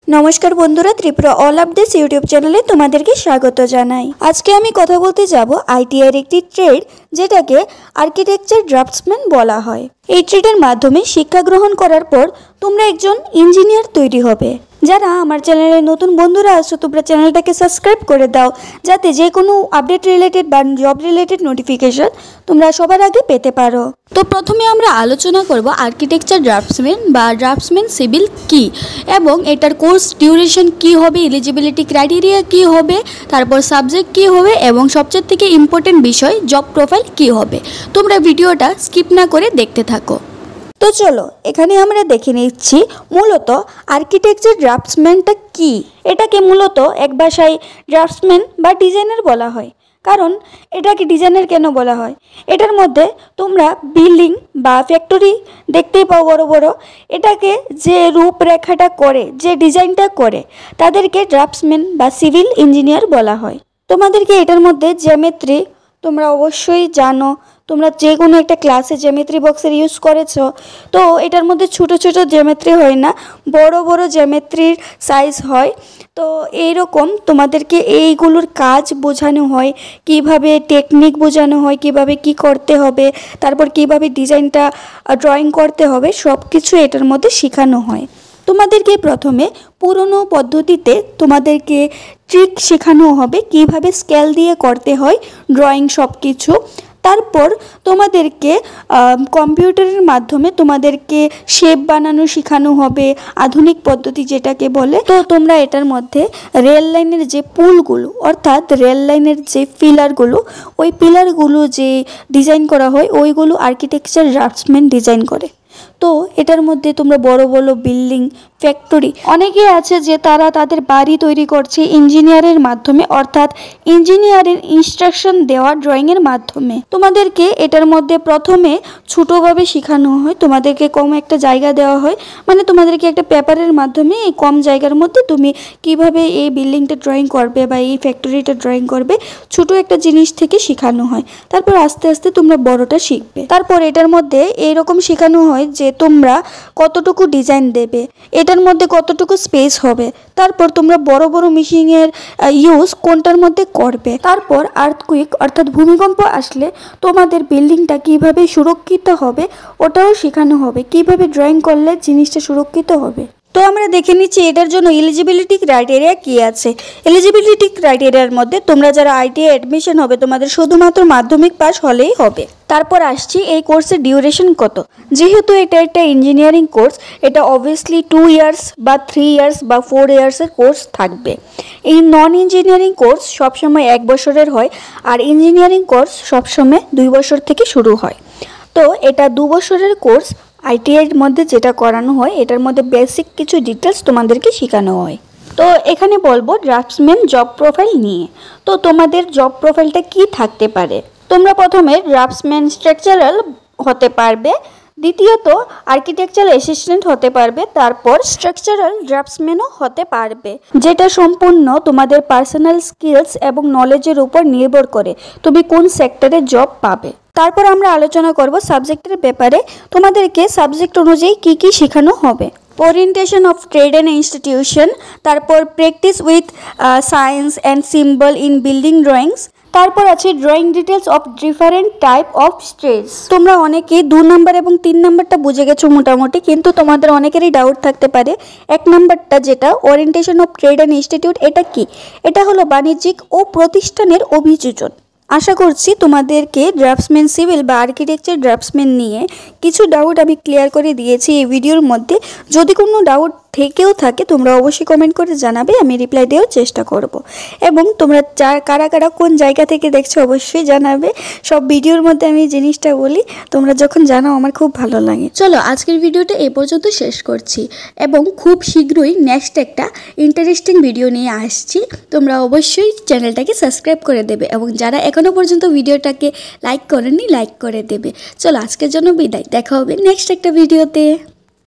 नमस्कार बंधुरा Tripura all updates YouTube चैनले तुम्हादेरके स्वागत जानाई। आज के आमी कथा बोलते जाबो आईटीआईर एकटी ट्रेड जेटाके आर्किटेक्चर ड्राफ्ट्समैन बला हय। এই ট্রেডের মাধ্যমে শিক্ষা গ্রহণ করার পর তোমরা একজন ইঞ্জিনিয়ার তৈরি হবে। যারা আমার চ্যানেলে নতুন বন্ধুরা আছো তোমরা চ্যানেলটাকে সাবস্ক্রাইব করে দাও যাতে যে কোনো আপডেট রিলেটেড বা জব রিলেটেড নোটিফিকেশন তোমরা সবার আগে পেতে পারো। তো প্রথমে আমরা আলোচনা করব আর্কিটেকচার ড্রাফটসম্যান বা ড্রাফটসম্যান সিভিল কি এবং এটার কোর্স ডিউরেশন কি হবে, এলিজিবিলিটি ক্রাইটেরিয়া কি হবে, তারপর সাবজেক্ট কি হবে এবং সবচেয়ে থেকে ইম্পর্টেন্ট বিষয় জব প্রোফাইল কি হবে। তোমরা ভিডিওটা স্কিপ না করে দেখতে থাকো। তো চলো এখানে আমরা দেখে নিচ্ছি মূলত আর্কিটেকচার ড্রাফটসম্যানটা কি। এটাকে মূলত এক ভাষায় ড্রাফটসম্যান বা ডিজাইনার বলা হয়। কারণ এটাকে ডিজাইনার কেন বলা হয়, এটার মধ্যে তোমরা বিল্ডিং বা ফ্যাক্টরি দেখতেই পাও বড় বড়, এটাকে যে রূপরেখাটা করে, যে ডিজাইনটা করে তাদেরকে ড্রাফটসম্যান বা সিভিল ইঞ্জিনিয়ার বলা হয়। তোমাদেরকে এটার মধ্যে জ্যামিতি তোমরা অবশ্যই জানো, তোমরা যে কোনো একটা ক্লাসে জ্যামিতি বক্সের ইউজ করেছো। তো এটার মধ্যে ছোট ছোট জ্যামিতি হয় না, বড় বড় জ্যামিতির সাইজ হয়। তো এইরকম তোমাদেরকে এইগুলোর কাজ বোঝানো হয়, কিভাবে টেকনিক বোঝানো হয়, কিভাবে কি করতে হবে, তারপর কিভাবে ডিজাইনটা ড্রয়িং করতে হবে, সব কিছু এটার মধ্যে শেখানো হয়। তোমাদেরকে প্রথমে পুরনো পদ্ধতিতে তোমাদেরকে ট্রিক শেখানো হবে কিভাবে স্কেল দিয়ে করতে হয় ড্রয়িং সব কিছু। তারপর তোমাদেরকে কম্পিউটারের মাধ্যমে তোমাদেরকে শেপ বানানো শেখানো হবে, আধুনিক পদ্ধতি যেটাকে বলে। তো তোমরা এটার মধ্যে রেল লাইনের যে পুলগুলো অর্থাৎ রেল লাইনের যে পিলারগুলো, ওই পিলারগুলো যে ডিজাইন করা হয় ওইগুলো আর্কিটেকচার ড্রাফটসম্যান ডিজাইন করে। তো এটার মধ্যে তোমরা বড় বড় বিল্ডিং, ফ্যাক্টরি, অনেকে আছে যে তারা তাদের বাড়ি তৈরি করছে ইঞ্জিনিয়ারের মাধ্যমে অর্থাৎ ইঞ্জিনিয়ারের ইনস্ট্রাকশন দেওয়া ড্রয়িংয়ের মাধ্যমে। তোমাদেরকে এটার মধ্যে প্রথমে ছোটোভাবে শেখানো হয়, তোমাদেরকে কম একটা জায়গা দেওয়া হয়, মানে তোমাদেরকে একটা পেপারের মাধ্যমে এই কম জায়গার মধ্যে তুমি কিভাবে এই বিল্ডিংটা ড্রয়িং করবে বা এই ফ্যাক্টরিটা ড্রয়িং করবে ছোটো একটা জিনিস থেকে শেখানো হয়। তারপর আস্তে আস্তে তোমরা বড়টা শিখবে। তারপর এটার মধ্যে এইরকম শেখানো হয় যে তোমরা কতটুকু ডিজাইন দেবে, এটার মধ্যে কতটুকু স্পেস হবে, তারপর তোমরা বড় বড় মেশিনের ইউজ কোনটার মধ্যে করবে। তারপর আর্থকুইক অর্থাৎ ভূমিকম্প আসলে তোমাদের বিল্ডিংটা কিভাবে সুরক্ষিত হবে ওটাও শেখানো হবে, কিভাবে ড্রয়িং করলে জিনিসটা সুরক্ষিত হবে। তো আমরা দেখে নিচ্ছি এটার জন্য এলিজিবিলিটি ক্রাইটেরিয়া কি আছে। এলিজিবিলিটি ক্রাইটেরিয়ার মধ্যে তোমরা যারা আইটিআই অ্যাডমিশন হবে তোমাদের শুধুমাত্র মাধ্যমিক পাস হলেই হবে। তারপর আসছি এই কোর্সের ডিউরেশন কত। যেহেতু এটা একটা ইঞ্জিনিয়ারিং কোর্স, এটা অবভিয়াসলি 2 ইয়ার্স বা 3 ইয়ার্স বা 4 ইয়ার্সের কোর্স থাকবে। এই নন ইঞ্জিনিয়ারিং কোর্স সবসময় 1 বছরের হয় আর ইঞ্জিনিয়ারিং কোর্স সবসময় 2 বছর থেকে শুরু হয়। তো এটা 2 বছরের কোর্স। আইটিআইয়ের মধ্যে যেটা করানো হয় এটার মধ্যে বেসিক কিছু ডিটেলস তোমাদেরকে শেখানো হয়। তো এখানে বলবো ড্রাফটসম্যান জব প্রোফাইল নিয়ে। তো তোমাদের জব প্রোফাইলটা কি থাকতে পারে, তোমরা প্রথমে ড্রাফটসম্যান স্ট্রাকচারাল হতে পারবে, দ্বিতীয়ত আর্কিটেকচার অ্যাসিস্ট্যান্ট হতে পারবে, তারপর স্ট্রাকচারাল ড্রাফটসম্যানও হতে পারবে, যেটা সম্পূর্ণ তোমাদের পার্সোনাল স্কিলস এবং নলেজের উপর নির্ভর করে তুমি কোন সেক্টরে জব পাবে। তারপর আমরা আলোচনা করব সাবজেক্টের ব্যাপারে, তোমাদেরকে সাবজেক্ট অনুযায়ী কি কি শেখানো হবে। Orientation of trade and institution, তারপর practice with science and symbol in building drawings, তারপর আছে drawing details of different type of stage. তোমরা অনেকেই 2 নাম্বার এবং 3 নাম্বারটা বুঝে গেছো মোটামুটি, কিন্তু তোমাদের অনেকেরই ডাউট থাকতে পারে 1 নাম্বারটা যেটা orientation of trade and institute, এটা কি? এটা হলো বাণিজ্যিক ও প্রতিষ্ঠানের অভিযোজন। আশা করছি তোমাদেরকে ড্রাফটসম্যান সিভিল বা আর্কিটেকচার ড্রাফটসম্যান নিয়ে কিছু ডাউট আমি ক্লিয়ার করে দিয়েছি এই ভিডিওর মধ্যে। যদি কোনো ডাউট থেকেও থাকে তোমরা অবশ্যই কমেন্ট করে জানাবে, আমি রিপ্লাই দেওয়ার চেষ্টা করব। এবং তোমরা কারা কারা কোন জায়গা থেকে দেখছো অবশ্যই জানাবে। সব ভিডিওর মধ্যে আমি জিনিসটা বলি, তোমরা যখন জানাও আমার খুব ভালো লাগে। চলো আজকের ভিডিওটা এ পর্যন্ত শেষ করছি এবং খুব শীঘ্রই নেক্সট একটা ইন্টারেস্টিং ভিডিও নিয়ে আসছি। তোমরা অবশ্যই চ্যানেলটাকে সাবস্ক্রাইব করে দেবে এবং যারা এখনও পর্যন্ত ভিডিওটাকে লাইক করেননি লাইক করে দেবে। চলো আজকের জন্য বিদায়, দেখা হবে নেক্সট একটা ভিডিওতে।